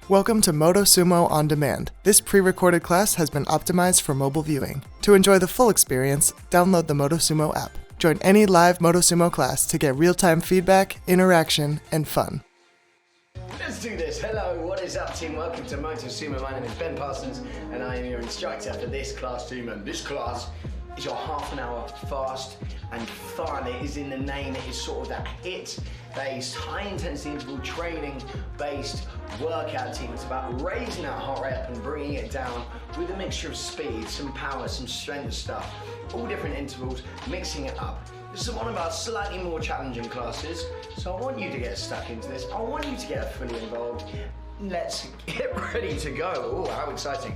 Welcome to Motosumo On Demand. This pre-recorded class has been optimized for mobile viewing. To enjoy the full experience, download the Motosumo app. Join any live Motosumo class to get real-time feedback, interaction, and fun. Let's do this. Hello, what is up, team? Welcome to Motosumo. My name is Ben Parsons, and I am your instructor for this class, team. And this class is your half an hour fast and fun. It is in the name. It is sort of that HIIT-based, high-intensity interval training-based workout, team. It's about raising that heart rate up and bringing it down with a mixture of speed, some power, some strength stuff, all different intervals, mixing it up. This is one of our slightly more challenging classes, so I want you to get stuck into this. I want you to get fully involved. Let's get ready to go. Oh, how exciting.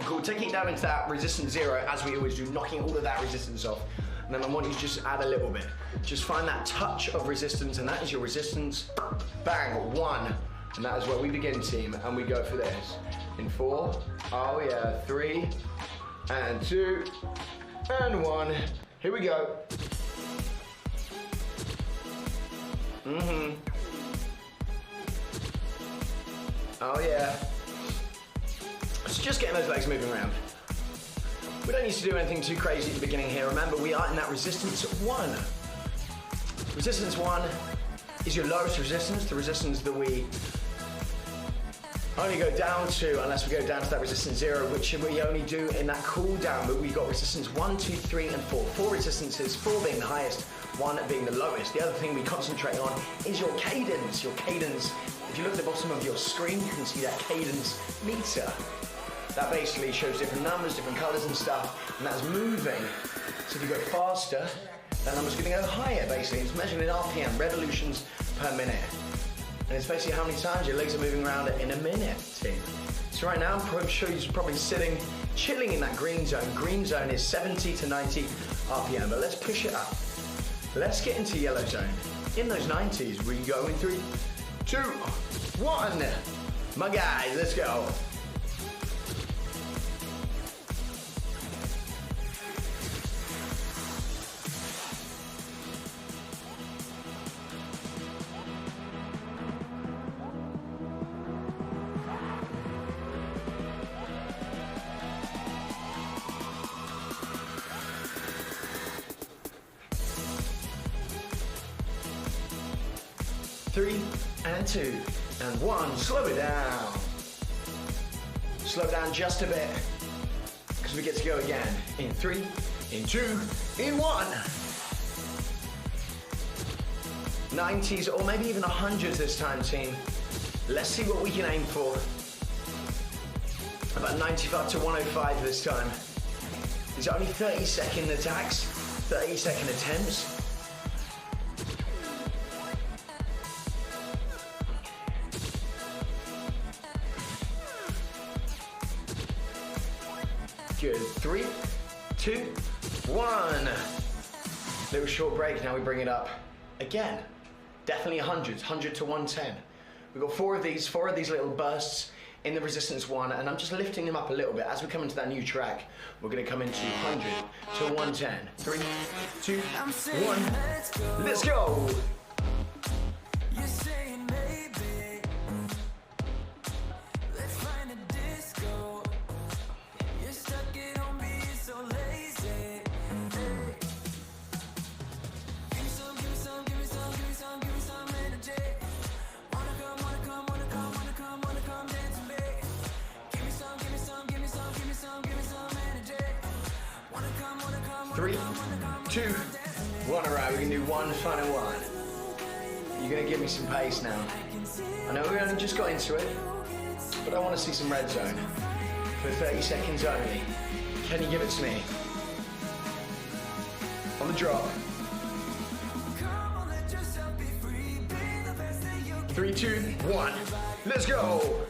Cool, taking it down into that resistance zero, as we always do, knocking all of that resistance off. And then I want you to just add a little bit. Just find that touch of resistance, and that is your resistance. Bang, one. And that is where we begin, team, and we go for this. In 4, oh yeah, 3, and 2, and 1. Here we go. Oh yeah. So just getting those legs moving around. We don't need to do anything too crazy at the beginning here. Remember, we are in that resistance 1. Resistance 1 is your lowest resistance, the resistance that we only go down to unless we go down to that resistance 0, which we only do in that cool down. But we've got resistance 1, 2, 3, and 4. 4 resistances, 4 being the highest, 1 being the lowest. The other thing we concentrate on is your cadence. Your cadence, if you look at the bottom of your screen, you can see that cadence meter. That basically shows different numbers, different colors and stuff, and that's moving. So if you go faster, that number's gonna go higher, basically. It's measured in RPM, revolutions per minute. And it's basically how many times your legs are moving around in a minute, team. So right now, I'm sure you're probably sitting, chilling in that green zone. Green zone is 70 to 90 RPM, but let's push it up. Let's get into yellow zone. In those 90s, we go in 3, 2, 1. My guys, let's go. Three, and 2, and 1. Slow it down. Slow down just a bit, because we get to go again. In 3, in 2, in 1. 90s, or maybe even 100s this time, team. Let's see what we can aim for. About 95 to 105 this time. It's only 30-second attacks, 30-second attempts. Good. 3, 2, 1. Little short break. Now we bring it up again. Definitely 100s, 100 to 110. We've got 4 of these little bursts in the resistance 1, and I'm just lifting them up a little bit. As we come into that new track, we're going to come into 100 to 110. 3, 2, 1. Let's go. Three, 2, 1. Alright, we can do one final one. You're gonna give me some pace now. I know we only just got into it, but I want to see some red zone for 30 seconds only. Can you give it to me? On the drop. 3, 2, 1. Let's go.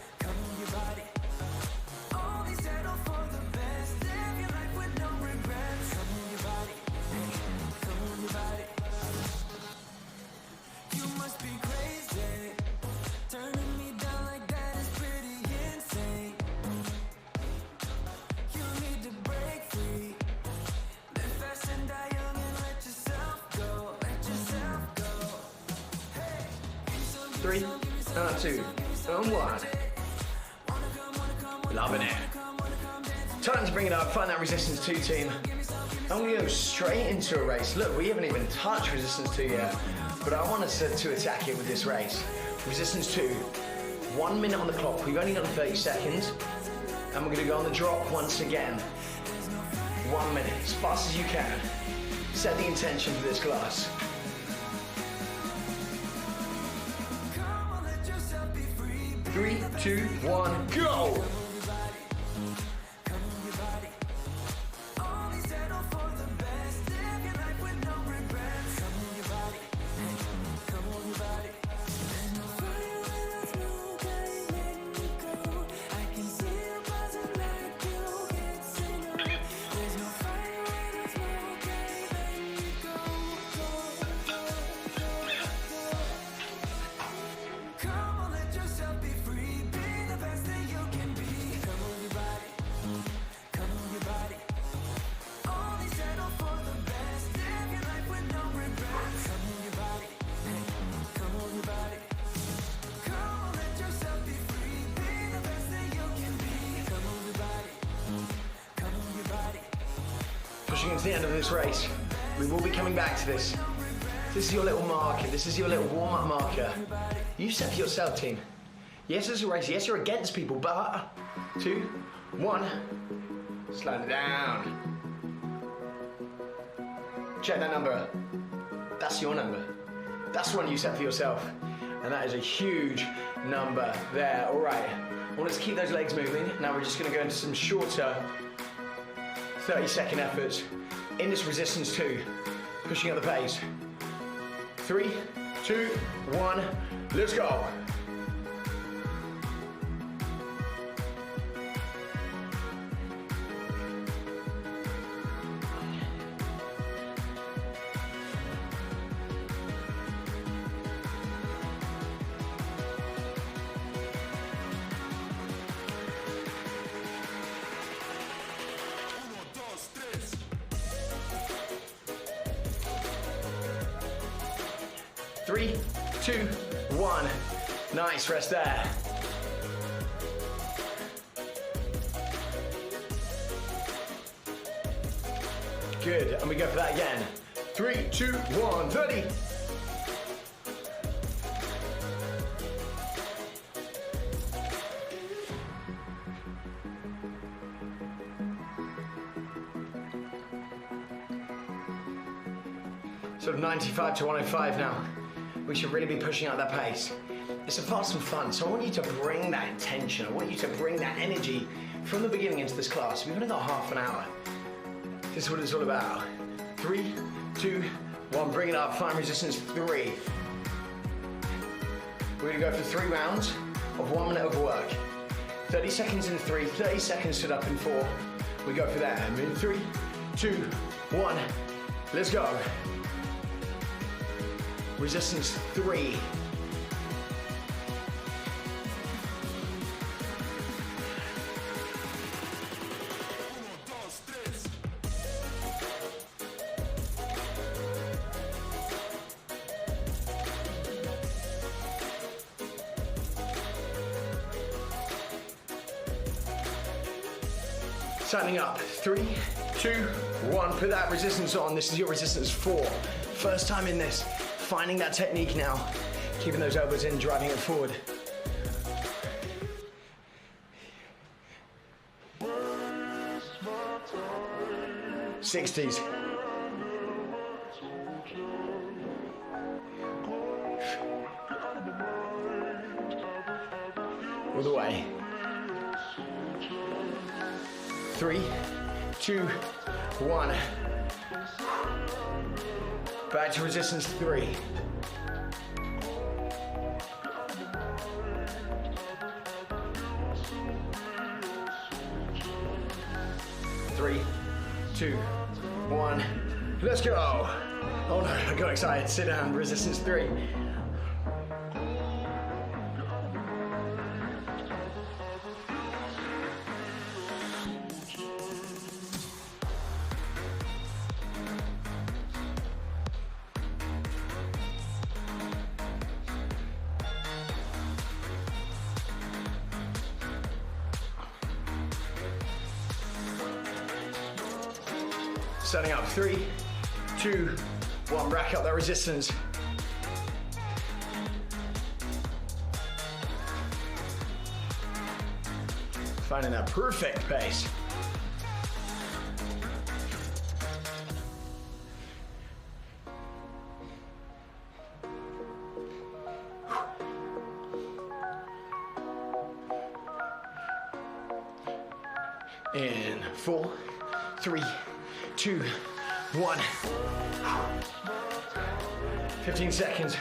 Three, 2, and 1. Loving it. Time to bring it up, find that resistance 2 team. I'm gonna go straight into a race. Look, we haven't even touched resistance 2 yet, but I want us to attack it with this race. Resistance 2, 1 minute on the clock. We've only got 30 seconds, and we're gonna go on the drop once again. 1 minute, as fast as you can. Set the intention for this class. Three, 2, 1, go! Pushing into the end of this race, we will be coming back to this. This is your little marker, this is your little warm-up marker. You set for yourself, team. Yes, it's a race, yes, you're against people, but 2, 1, slow it down. Check that number. That's your number. That's the one you set for yourself. And that is a huge number there. All right, I want us to keep those legs moving. Now we're just gonna go into some shorter 30-second efforts in this resistance 2, pushing up the pace. 3, 2, 1, let's go. Three, 2, 1. Nice, rest there. Good, and we go for that again. 3, 2, 1, 30. Sort of 95 to 105 now. We should really be pushing out that pace. It's a fast and fun, so I want you to bring that intention. I want you to bring that energy from the beginning into this class. We've only got half an hour. This is what it's all about. 3, 2, 1, bring it up, find resistance 3. We're gonna go for 3 rounds of 1 minute of work. 30 seconds in 3, 30 seconds stood up in 4. We go for that. In 3, 2, 1, let's go. Resistance 3. Standing up, 3, 2, 1, put that resistance on. This is your resistance 4. First time in this. Finding that technique now, keeping those elbows in, driving it forward. '60s. All the way. 3, 2, 1. Back to resistance 3. Three, 2, 1, let's go. Oh no, I got excited. Sit down, resistance 3. Standing up, 3, 2, 1, rack up that resistance. Finding that perfect pace. In 4, 3, 2, 1. 15 seconds.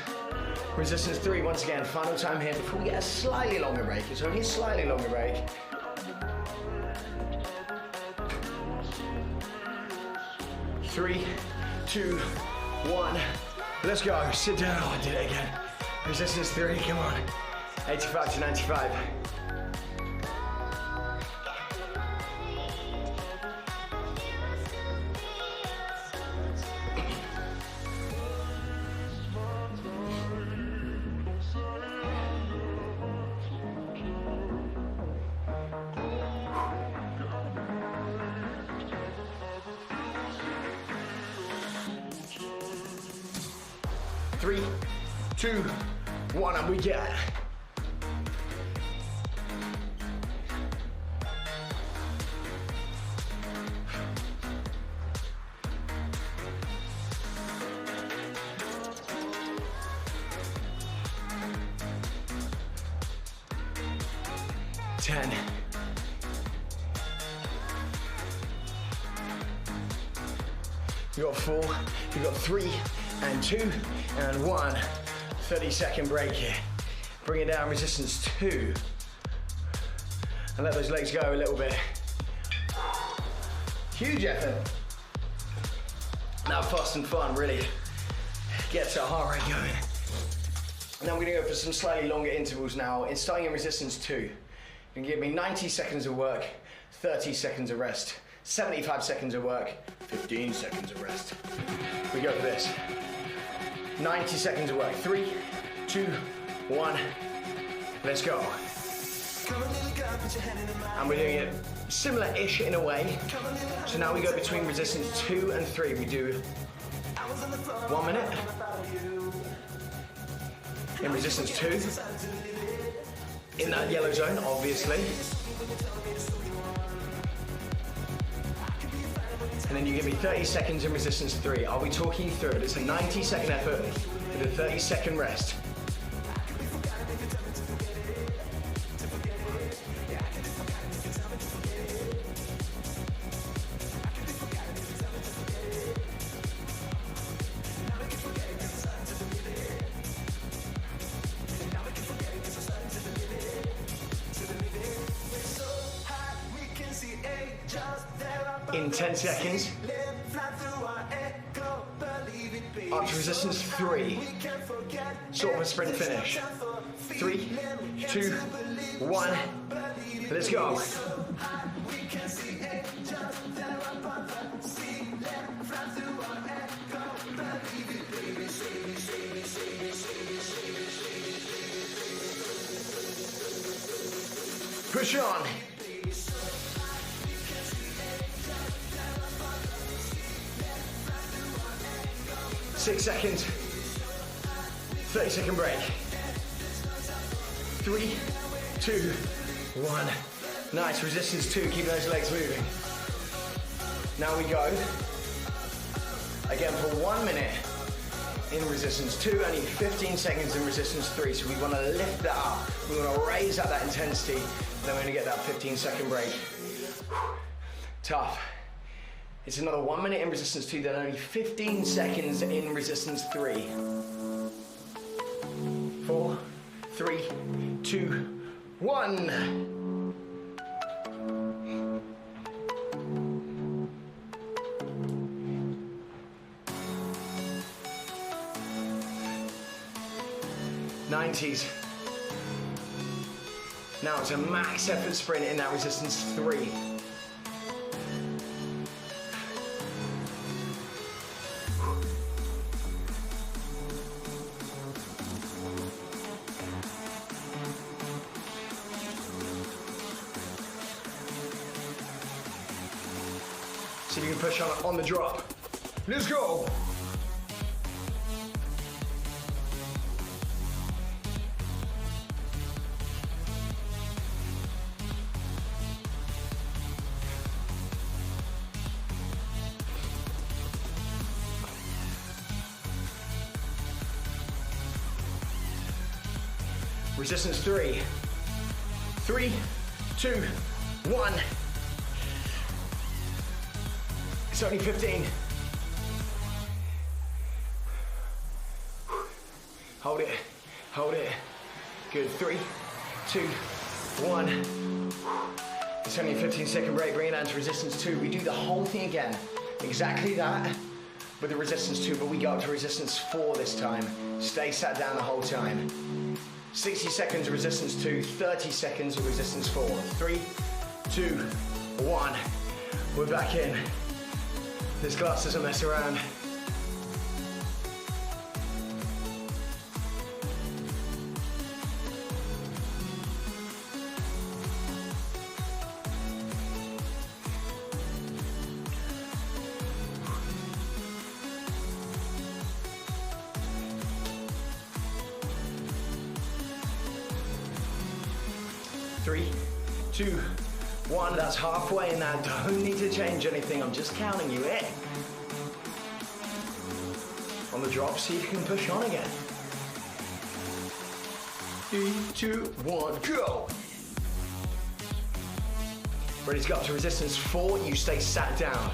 Resistance 3, once again, final time here before we get a slightly longer break. It's only a slightly longer break. 3, 2, 1. Let's go. Sit down. Oh, I did it again. Resistance 3, come on. 85 to 95. Three, 2, 1, and we get 10. You got 4, you got 3, and 2, and 1. 30-second break here. Bring it down, resistance 2. And let those legs go a little bit. Huge effort. Now fast and fun, really gets our heart rate going. And then we're gonna go for some slightly longer intervals now. It's starting in resistance 2. You can give me 90 seconds of work, 30 seconds of rest, 75 seconds of work, 15 seconds of rest. We go for this. 90 seconds of work. 3, 2, 1. Let's go. And we're doing it similar-ish in a way. So now we go between resistance 2 and 3. We do 1 minute in resistance 2. In that yellow zone, obviously. And then you give me 30 seconds in resistance 3. I'll be talking you through it. It's a 90-second effort with a 30-second rest. In 10 seconds, up to resistance 3, sort of a sprint finish. 3, 2, 1, let's go. Push on. 6 seconds, 30-second break. 3, 2, 1. Nice, resistance 2, keep those legs moving. Now we go, again for 1 minute in resistance 2, only 15 seconds in resistance 3, so we want to lift that up. We want to raise up that intensity, and then we're going to get that 15-second break. Tough. It's another 1 minute in resistance 2, then only 15 seconds in resistance 3. 4, 3, 2, 1. '90s. Now it's a max effort sprint in that resistance 3. See if you can push on the drop. Let's go. Resistance 3. 3, 2, 1. It's only 15. Hold it, hold it. Good, 3, 2, 1. It's only a 15-second break, bring it down to resistance 2. We do the whole thing again, exactly that, with the resistance 2, but we go up to resistance 4 this time. Stay sat down the whole time. 60 seconds of resistance 2, 30 seconds of resistance 4. 3, 2, 1. We're back in. This class doesn't mess around. Three, 2, 1. That's halfway in now. Don't need to change anything. I'm just counting you in. On the drop, see if you can push on again. 3, 2, 1, go. Ready to go up to resistance 4. You stay sat down.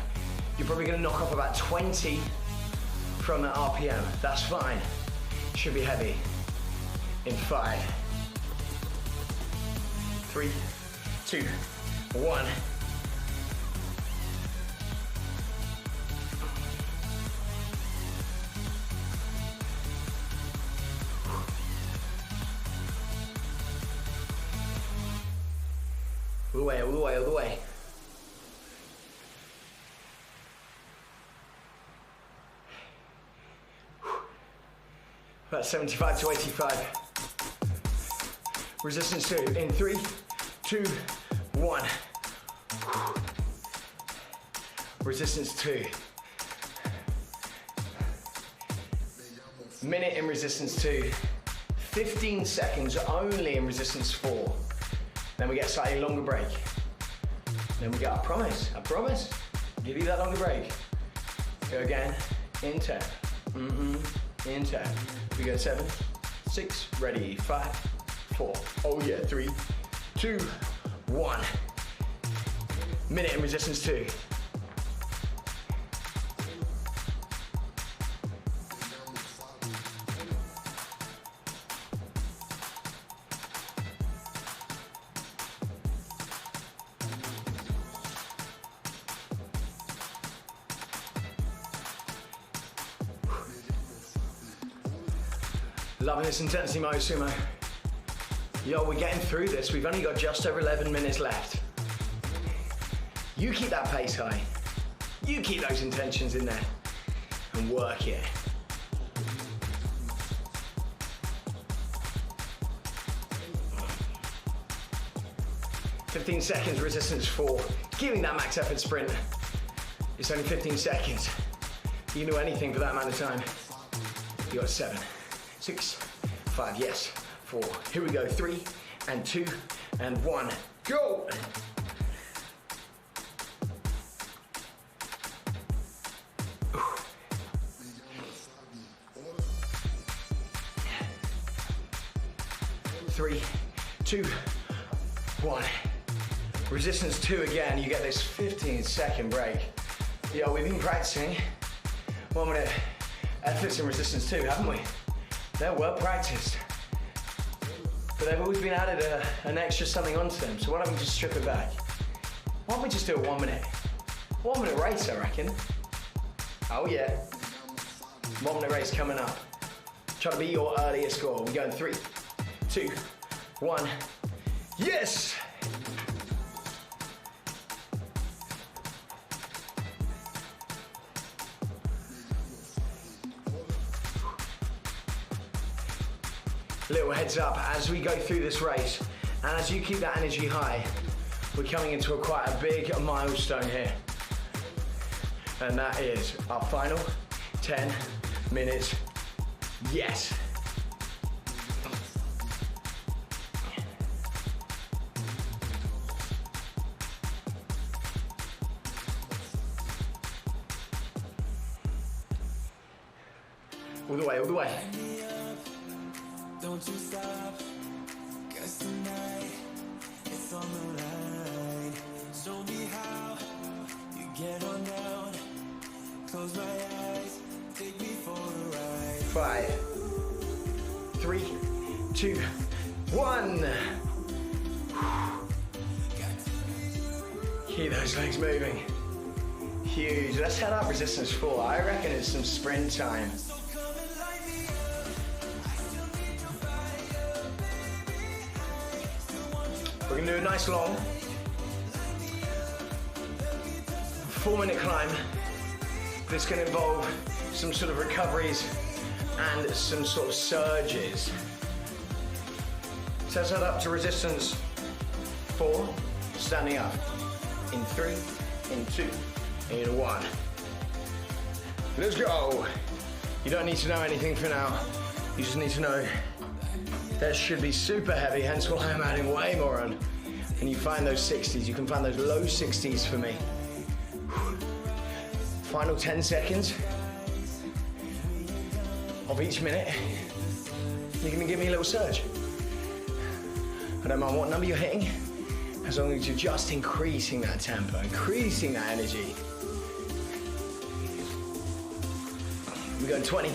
You're probably going to knock off about 20 from that RPM. That's fine. Should be heavy. In 5, 3, 2, 1. All the way, all the way, all the way. About 75 to 85. Resistance 2 in 3, 2, 1. Resistance 2. Minute in resistance 2. 15 seconds only in resistance 4. Then we get a slightly longer break. Then we get, I promise, give you that longer break. Go again, in 10. In 10. We go 7, 6, ready, 5, 4. Oh yeah, 3, 2, 1. Minute in resistance 2. Loving this intensity, Motosumo. Yo, we're getting through this. We've only got just over 11 minutes left. You keep that pace high. You keep those intentions in there and work it. "15 seconds, resistance 4. Giving that max effort sprint. It's only 15 seconds. You can do anything for that amount of time. You got 7, 6, 5, yes, 4. Here we go, 3, and 2, and 1. Go! Three, 2, 1. Resistance 2 again. You get this 15-second break. Yo, we've been practicing 1 minute efforts in resistance 2, haven't we? They're well practiced, but they've always been added an extra something onto them. So why don't we just strip it back? Why don't we just do a 1 minute? 1 minute race, I reckon. Oh yeah. 1 minute race coming up. Try to beat your earlier score. We go in 3, 2, 1. Yes! Little heads up as we go through this race, and as you keep that energy high, we're coming into quite a big milestone here. And that is our final 10 minutes. Yes. All the way, all the way. Don't you stop, 'cause tonight it's on the line. Show me how you get on down. Close my eyes, take me for a ride. 5, 3, 2, 1. Keep those legs moving. Huge. Let's head up resistance 4. I reckon it's some sprint time. We're gonna do a nice long 4-minute climb. This can involve some sort of recoveries and some sort of surges. So let's head up to resistance 4, standing up. In 3, in 2, in 1. Let's go. You don't need to know anything for now. You just need to know that should be super heavy, hence why I'm adding way more on. And you find those 60s, you can find those low 60s for me. Final 10 seconds of each minute. You're gonna give me a little surge. I don't mind what number you're hitting, as long as you're just increasing that tempo, increasing that energy. We go 20.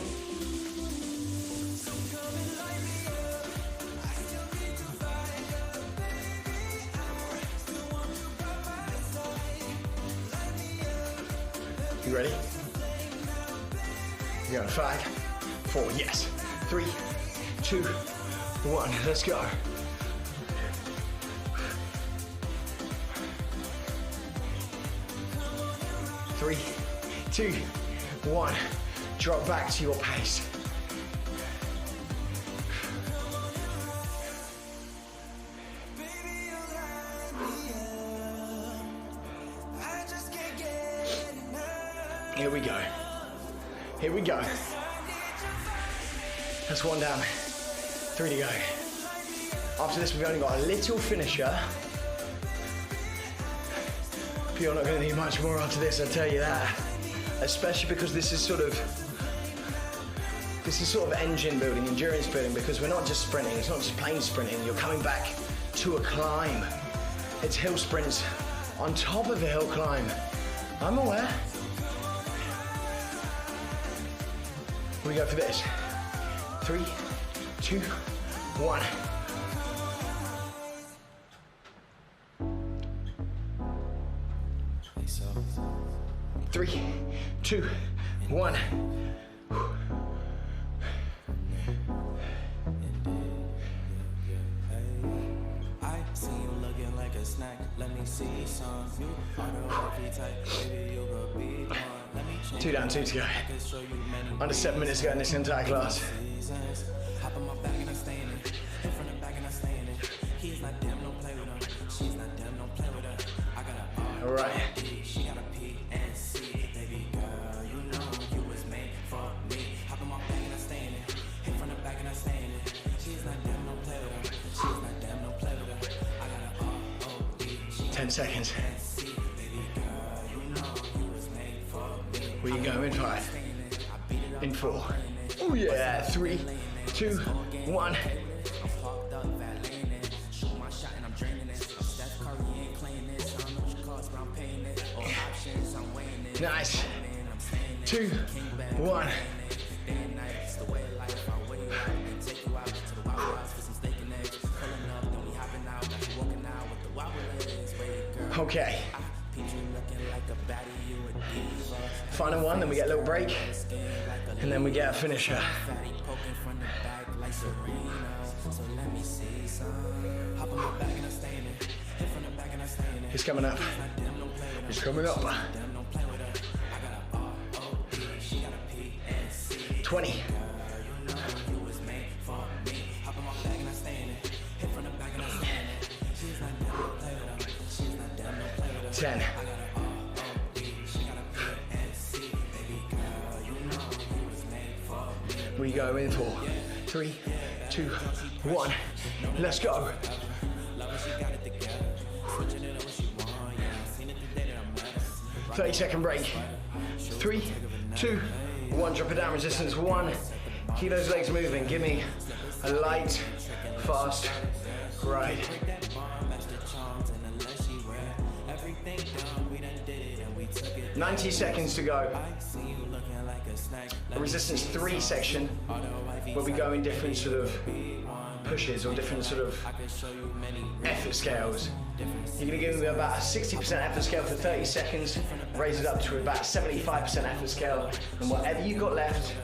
You ready? We're going 5, 4, yes. 3, 2, 1, let's go. Three, 2, 1. Drop back to your pace. Here we go. Here we go. That's 1 down. 3 to go. After this, we've only got a little finisher. But you're not going to need much more after this, I'll tell you that. Especially because this is sort of engine building, endurance building, because we're not just sprinting, it's not just plain sprinting, you're coming back to a climb. It's hill sprints on top of a hill climb. I'm aware. We go for this. 3, 2, 1. Three, 2, 1. I see you looking like a snack. Let me see some. You are the lucky type, baby. You could be one. Let me change. 2 down, 2 to go. Under 7 minutes ago in this entire class. Hop on my back and I stay in it. In front and back and I stay in it. He's not damn, don't play with him. She's not damn, don't play with her. I got a All right. She got a P and C. Baby girl, you know you was made for me. Hop on my back and I stay in it. In front and back and I stay in it. She's not damn, don't play with her. She's not damn, don't play with her. I got a R-O-D. 10 seconds. Baby girl, you know you was made for me. Where you go in 5, in 4. Oh yeah, 3, 2, 1. Nice. 2, 1. Okay. Final one, then we get a little break, and then we get a finisher. It's coming up. It's coming up. 20. 10. We go in for 3, 2, 1. Let's go. 30-second break. 3, 2, 1. Drop it down. Resistance 1. Keep those legs moving. Give me a light, fast ride. 90 seconds to go. A resistance 3 section where we go in different sort of pushes or different sort of effort scales. You're going to give me about a 60% effort scale for 30 seconds, raise it up to about 75% effort scale, and whatever you got left,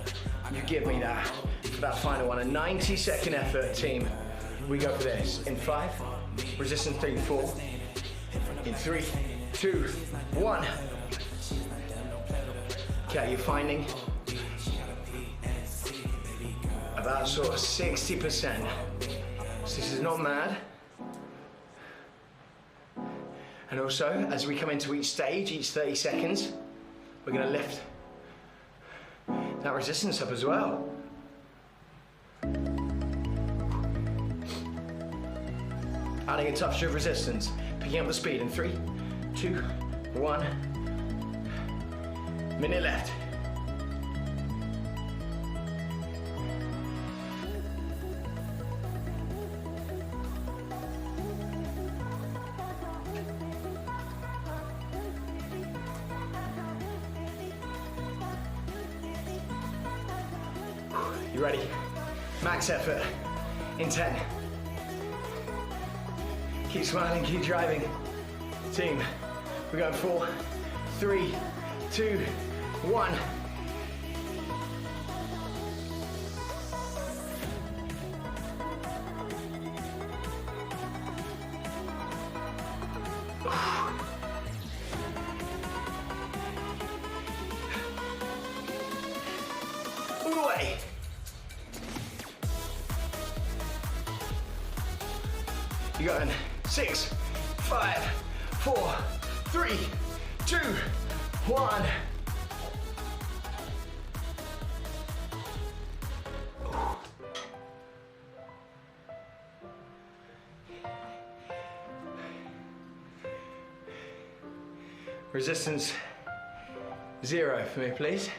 you give me that for that final one. A 90-second effort, team. We go for this. In 5, resistance 3, 4. In 3, 2, 1. Okay, you're finding about sort of 60%. So this is not mad. And also, as we come into each stage, each 30 seconds, we're gonna lift that resistance up as well. Adding a touch of resistance, picking up the speed in 3, 2, 1. Minute left. You ready? Max effort in 10. Keep smiling, keep driving. Team, we're going 4, 3, 2, 1. All the way. You're going 6, 5, 4, 3, 2, 1. Resistance 0 for me, please.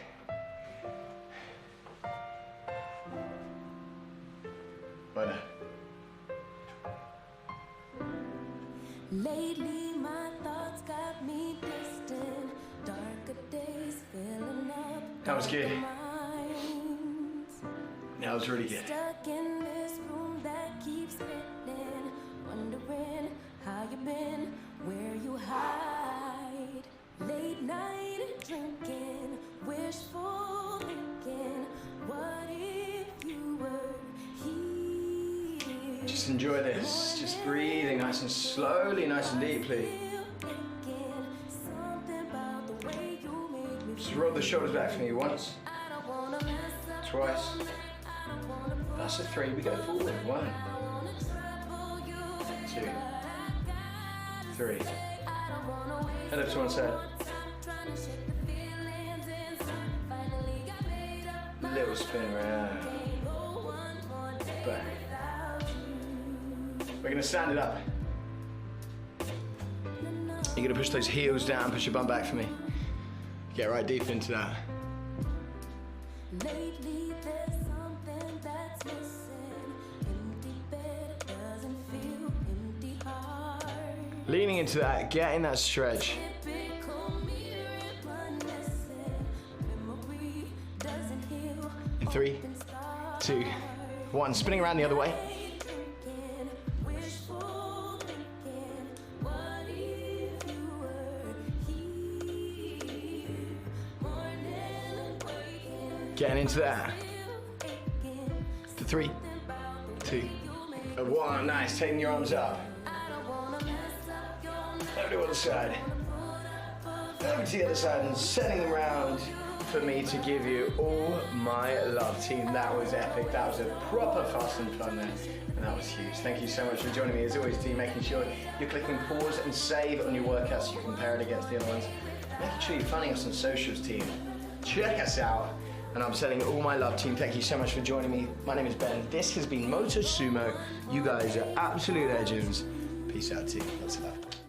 Well done. Lately my thoughts got me distant, darker days filling up. That was good. Minds. That was really good. Stuck in this room that keeps spinning, wondering how you been, where you hide. Late night drinking, wishful thinking, what if you were here? Just enjoy this. Just breathing nice and slowly, nice and deeply. Just roll the shoulders back for me once, twice. That's a 3. We go forward. 1, 2, 3. Head up to one side. Little spin around. Back. We're gonna stand it up. You're gonna push those heels down, push your bum back for me. Get right deep into that. Lately there's something that's missing. Empty bed doesn't feel empty heart. Leaning into that, getting that stretch. In 3, 2, 1. Spinning around the other way. Getting into that. For 3, 2, 1. Nice. Taking your arms up. Over to the other side. Over to the other side and setting them round for me to give you all my love. Team, that was epic. That was a proper fast and fun there. And that was huge. Thank you so much for joining me. As always, team, making sure you're clicking pause and save on your workouts so you compare it against the other ones. Making sure you're finding us on socials, team. Check us out. and I'm sending all my love, team. Thank you so much for joining me. My name is Ben. This has been Motosumo. You guys are absolute legends. Peace out, team. Lots of love.